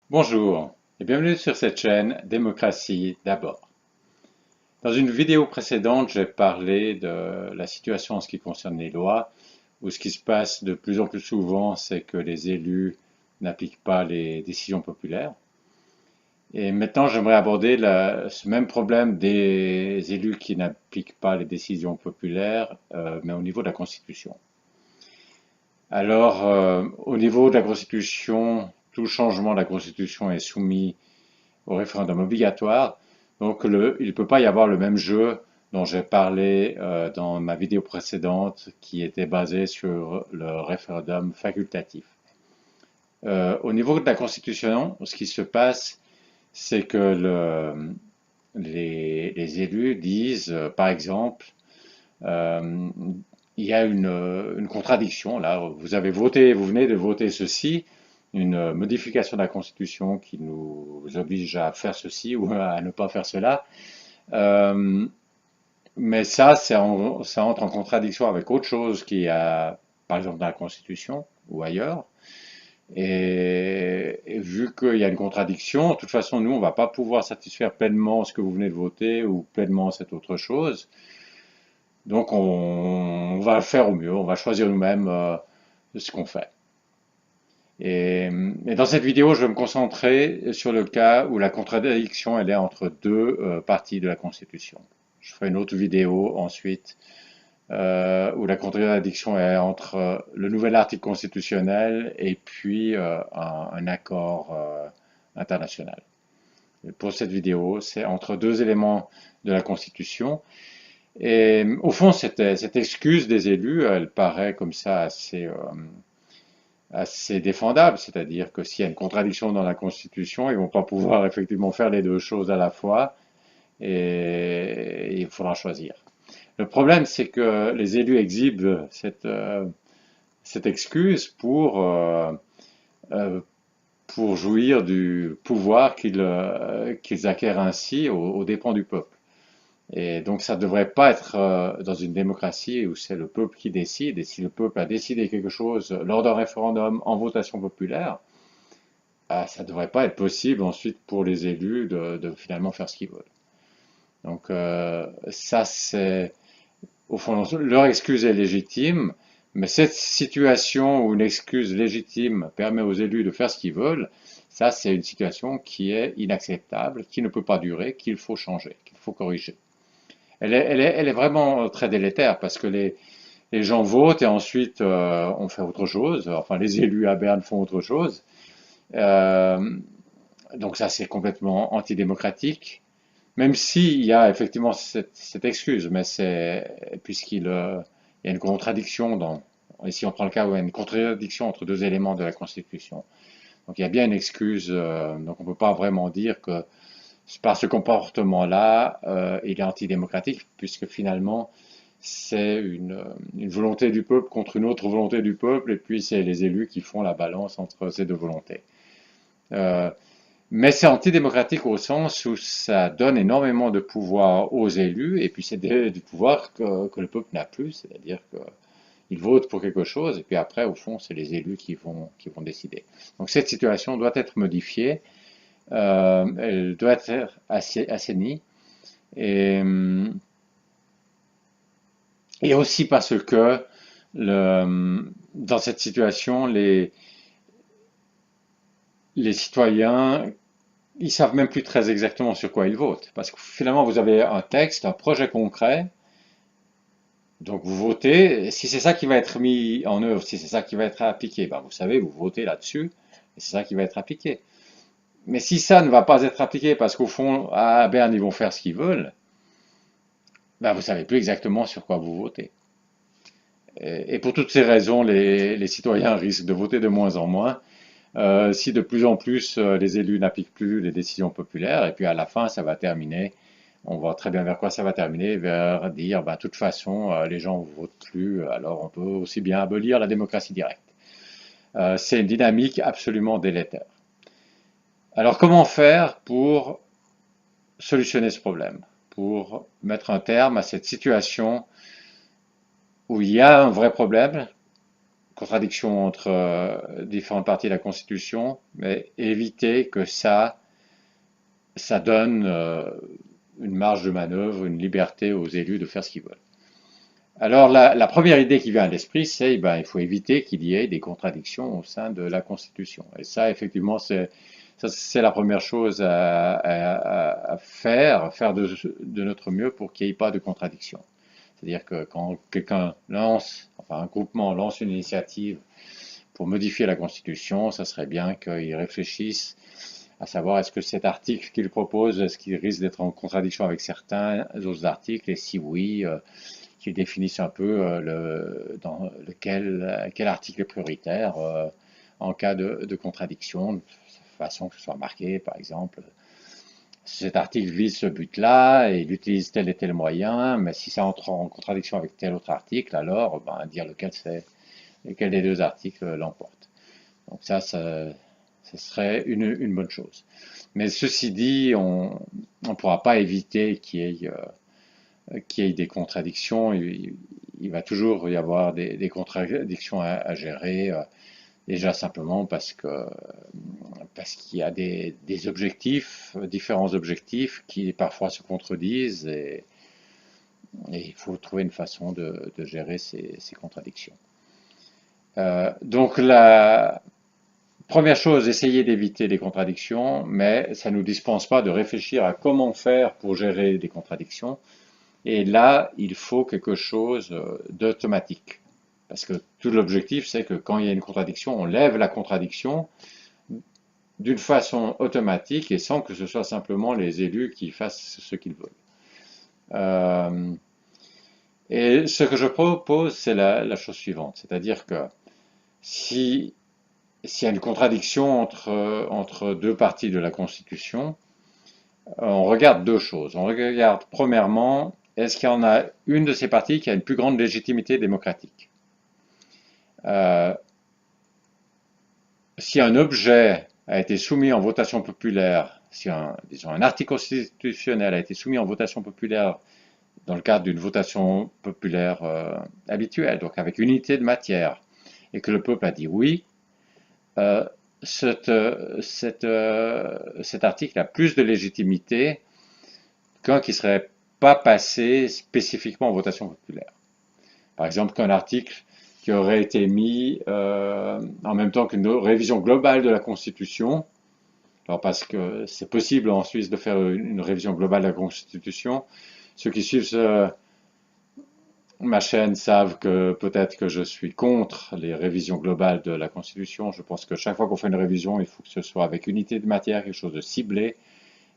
Bonjour et bienvenue sur cette chaîne Démocratie d'abord. Dans une vidéo précédente, j'ai parlé de la situation en ce qui concerne les lois, où ce qui se passe de plus en plus souvent, c'est que les élus n'appliquent pas les décisions populaires. Et maintenant, j'aimerais aborder ce même problème des élus qui n'appliquent pas les décisions populaires, mais au niveau de la Constitution. Alors, au niveau de la Constitution, tout changement de la Constitution est soumis au référendum obligatoire. Donc il ne peut pas y avoir le même jeu dont j'ai parlé dans ma vidéo précédente qui était basée sur le référendum facultatif. Au niveau de la Constitution, ce qui se passe, c'est que les élus disent, par exemple, euh, il y a une contradiction. Là, vous avez voté, vous venez de voter ceci, une modification de la Constitution qui nous oblige à faire ceci ou à ne pas faire cela. Euh, mais ça entre en contradiction avec autre chose qui a, par exemple, dans la Constitution ou ailleurs. Et vu qu'il y a une contradiction, de toute façon, nous, on ne va pas pouvoir satisfaire pleinement ce que vous venez de voter ou pleinement cette autre chose. Donc, on va faire au mieux, on va choisir nous-mêmes ce qu'on fait. Et dans cette vidéo, je vais me concentrer sur le cas où la contradiction elle est entre deux parties de la Constitution. Je ferai une autre vidéo ensuite où la contradiction est entre le nouvel article constitutionnel et puis un accord international. Et pour cette vidéo, c'est entre deux éléments de la Constitution. Et au fond, cette excuse des élus, elle paraît comme ça assez défendable, c'est-à-dire que s'il y a une contradiction dans la Constitution, ils ne vont pas pouvoir effectivement faire les deux choses à la fois et il faudra choisir. Le problème, c'est que les élus exhibent cette excuse pour jouir du pouvoir qu'ils acquièrent ainsi aux dépens du peuple. Et donc ça ne devrait pas être dans une démocratie où c'est le peuple qui décide, et si le peuple a décidé quelque chose lors d'un référendum en votation populaire, ça ne devrait pas être possible ensuite pour les élus de finalement faire ce qu'ils veulent. Donc ça c'est, au fond, leur excuse est légitime, mais cette situation où une excuse légitime permet aux élus de faire ce qu'ils veulent, ça c'est une situation qui est inacceptable, qui ne peut pas durer, qu'il faut changer, qu'il faut corriger. Elle est vraiment très délétère parce que les gens votent et ensuite on fait autre chose. Enfin, les élus à Berne font autre chose. Euh, donc ça, c'est complètement antidémocratique. Même s'il y a effectivement cette excuse, mais c'est puisqu'il y a une contradiction ici on prend le cas où il y a une contradiction entre deux éléments de la Constitution. Donc il y a bien une excuse, donc on ne peut pas vraiment dire que par ce comportement-là, il est antidémocratique, puisque finalement, c'est une volonté du peuple contre une autre volonté du peuple, et puis c'est les élus qui font la balance entre ces deux volontés. Euh, mais c'est antidémocratique au sens où ça donne énormément de pouvoir aux élus, et puis c'est du pouvoir que le peuple n'a plus, c'est-à-dire qu'il vote pour quelque chose, et puis après, au fond, c'est les élus qui vont décider. Donc cette situation doit être modifiée, elle doit être assainie. Et, et aussi parce que dans cette situation, les citoyens, ils savent même plus très exactement sur quoi ils votent. Parce que finalement, vous avez un texte, un projet concret, donc vous votez. Si c'est ça qui va être mis en œuvre, si c'est ça qui va être appliqué, ben vous savez, vous votez là-dessus, et c'est ça qui va être appliqué. Mais si ça ne va pas être appliqué parce qu'au fond, à Berne, ils vont faire ce qu'ils veulent, ben vous savez plus exactement sur quoi vous votez. Et pour toutes ces raisons, les citoyens risquent de voter de moins en moins si de plus en plus les élus n'appliquent plus les décisions populaires. Et puis à la fin, ça va terminer. On voit très bien vers quoi ça va terminer, vers dire, bah, de toute façon, les gens ne votent plus, alors on peut aussi bien abolir la démocratie directe. C'est une dynamique absolument délétère. Alors comment faire pour solutionner ce problème, pour mettre un terme à cette situation où il y a un vrai problème, contradiction entre différentes parties de la Constitution, mais éviter que ça donne une marge de manœuvre, une liberté aux élus de faire ce qu'ils veulent. Alors la première idée qui vient à l'esprit, c'est ben, il faut éviter qu'il y ait des contradictions au sein de la Constitution. Et ça, effectivement, c'est la première chose à faire de notre mieux pour qu'il n'y ait pas de contradiction. C'est-à-dire que quand quelqu'un enfin un groupement lance une initiative pour modifier la Constitution, ça serait bien qu'ils réfléchissent à savoir est-ce que cet article qu'il propose, est-ce qu'il risque d'être en contradiction avec certains autres articles, et si oui, qu'ils définissent un peu quel article est prioritaire en cas de contradiction, de façon que ce soit marqué, par exemple, cet article vise ce but-là et il utilise tel et tel moyen, mais si ça entre en contradiction avec tel autre article, alors ben, dire lequel des deux articles l'emporte. Donc ça serait une bonne chose. Mais ceci dit, on ne pourra pas éviter qu'il y ait des contradictions. Il va toujours y avoir des contradictions à gérer, déjà simplement parce qu'il y a des objectifs, différents objectifs qui parfois se contredisent et il faut trouver une façon de gérer ces contradictions. Donc la première chose, essayer d'éviter les contradictions, mais ça ne nous dispense pas de réfléchir à comment faire pour gérer des contradictions. Et là, il faut quelque chose d'automatique. Parce que tout l'objectif, c'est que quand il y a une contradiction, on lève la contradiction d'une façon automatique et sans que ce soit simplement les élus qui fassent ce qu'ils veulent. Et ce que je propose, c'est la chose suivante. C'est-à-dire que s'il y a une contradiction entre deux parties de la Constitution, on regarde deux choses. On regarde premièrement, est-ce qu'il y en a une de ces parties qui a une plus grande légitimité démocratique? Si un objet a été soumis en votation populaire, si disons, un article constitutionnel a été soumis en votation populaire dans le cadre d'une votation populaire habituelle, donc avec unité de matière, et que le peuple a dit oui, cet article a plus de légitimité qu'un qui ne serait pas passé spécifiquement en votation populaire. Par exemple, qu'un article qui aurait été mis en même temps qu'une révision globale de la Constitution. Alors parce que c'est possible en Suisse de faire une révision globale de la Constitution. Ceux qui suivent ma chaîne savent que peut-être que je suis contre les révisions globales de la Constitution. Je pense que chaque fois qu'on fait une révision, il faut que ce soit avec unité de matière, quelque chose de ciblé.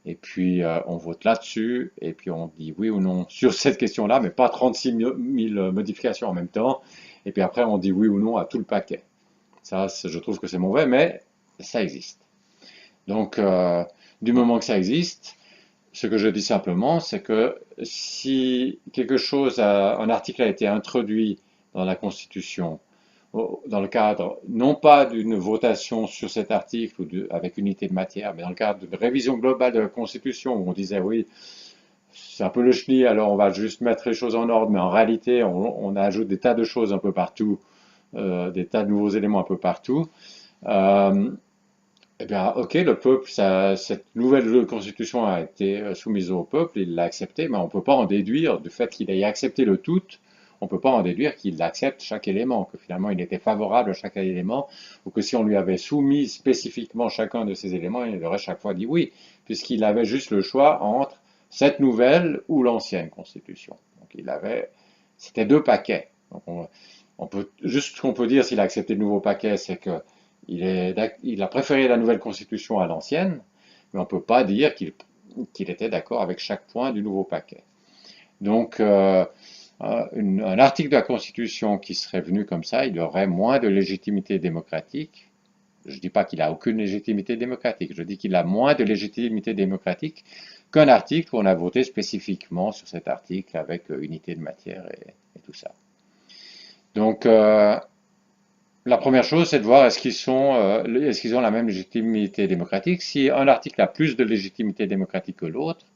Et puis on vote là-dessus, et puis on dit oui ou non sur cette question-là, mais pas 36 000 modifications en même temps. Et puis après, on dit oui ou non à tout le paquet. Ça, je trouve que c'est mauvais, mais ça existe. Donc, du moment que ça existe, ce que je dis simplement, c'est que si un article a été introduit dans la Constitution, dans le cadre, non pas d'une votation sur cet article avec unité de matière, mais dans le cadre d'une révision globale de la Constitution, où on disait oui, c'est un peu le chenille, alors on va juste mettre les choses en ordre, mais en réalité, on ajoute des tas de choses un peu partout, des tas de nouveaux éléments un peu partout. Eh bien, ok, le peuple, cette nouvelle constitution a été soumise au peuple, il l'a acceptée, mais on ne peut pas en déduire du fait qu'il ait accepté le tout, on ne peut pas en déduire qu'il accepte chaque élément, que finalement il était favorable à chaque élément, ou que si on lui avait soumis spécifiquement chacun de ces éléments, il aurait chaque fois dit oui, puisqu'il avait juste le choix entre cette nouvelle ou l'ancienne constitution. Donc c'était deux paquets. Donc juste ce qu'on peut dire s'il a accepté le nouveau paquet, c'est que il a préféré la nouvelle constitution à l'ancienne, mais on ne peut pas dire qu'il était d'accord avec chaque point du nouveau paquet. Donc, un article de la Constitution qui serait venu comme ça, il aurait moins de légitimité démocratique. Je ne dis pas qu'il a aucune légitimité démocratique, je dis qu'il a moins de légitimité démocratique qu'un article où on a voté spécifiquement sur cet article avec unité de matière et tout ça. Donc, la première chose, c'est de voir est-ce qu'ils ont la même légitimité démocratique. Si un article a plus de légitimité démocratique que l'autre,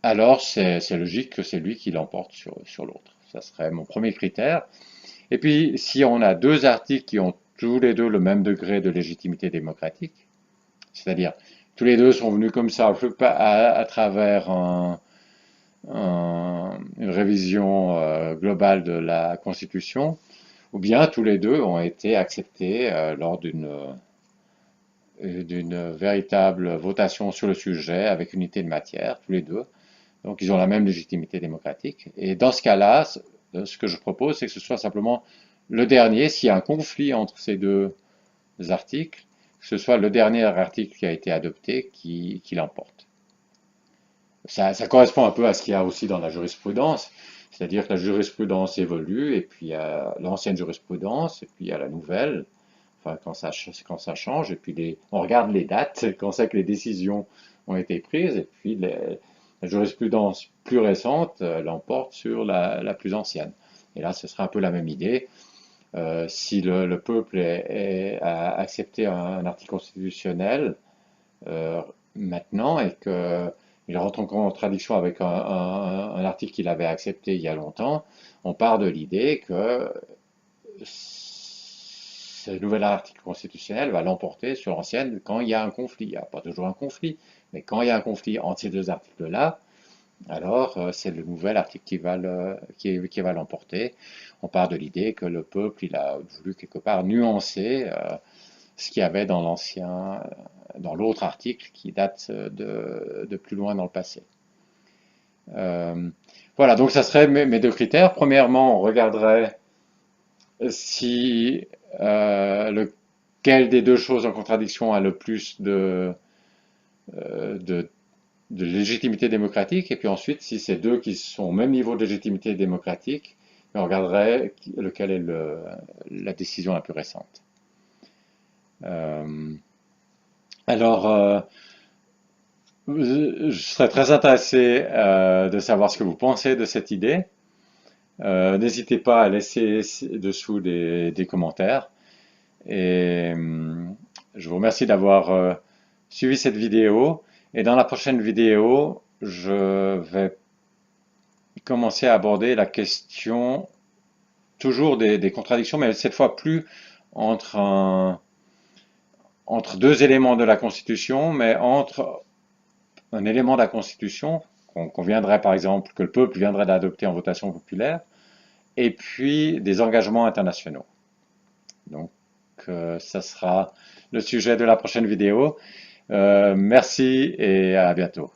alors c'est logique que c'est lui qui l'emporte sur l'autre. Ça serait mon premier critère. Et puis, si on a deux articles qui ont tous les deux le même degré de légitimité démocratique, c'est-à-dire tous les deux sont venus comme ça à travers une révision globale de la Constitution, ou bien tous les deux ont été acceptés lors d'une véritable votation sur le sujet avec unité de matière, tous les deux. Donc ils ont la même légitimité démocratique. Et dans ce cas-là, ce que je propose, c'est que ce soit simplement le dernier, s'il y a un conflit entre ces deux articles, que ce soit le dernier article qui a été adopté qui l'emporte. Ça correspond un peu à ce qu'il y a aussi dans la jurisprudence, c'est-à-dire que la jurisprudence évolue, et puis il y a l'ancienne jurisprudence, et puis il y a la nouvelle, enfin quand ça change, et puis on regarde les dates, quand c'est que les décisions ont été prises, et puis la jurisprudence plus récente l'emporte sur la plus ancienne. Et là, ce sera un peu la même idée. Si le peuple a accepté un article constitutionnel maintenant et qu'il rentre en contradiction avec un article qu'il avait accepté il y a longtemps, on part de l'idée que ce nouvel article constitutionnel va l'emporter sur l'ancienne quand il y a un conflit. Il n'y a pas toujours un conflit, mais quand il y a un conflit entre ces deux articles-là, alors c'est le nouvel article qui va l'emporter. On part de l'idée que le peuple il a voulu quelque part nuancer ce qu'il y avait dans dans l'autre article qui date de plus loin dans le passé. Voilà, donc ça serait mes deux critères. Premièrement, on regarderait si lequel des deux choses en contradiction a le plus de légitimité démocratique, et puis ensuite, si c'est deux qui sont au même niveau de légitimité démocratique, on regarderait lequel est la décision la plus récente. Euh, alors, je serais très intéressé de savoir ce que vous pensez de cette idée. N'hésitez pas à laisser dessous des commentaires. Et je vous remercie d'avoir suivi cette vidéo. Et dans la prochaine vidéo, je vais commencer à aborder la question toujours des contradictions, mais cette fois plus entre entre deux éléments de la Constitution, mais entre un élément de la Constitution qu'on viendrait par exemple, que le peuple viendrait d'adopter en votation populaire, et puis des engagements internationaux. Donc, ça sera le sujet de la prochaine vidéo. Merci et à bientôt.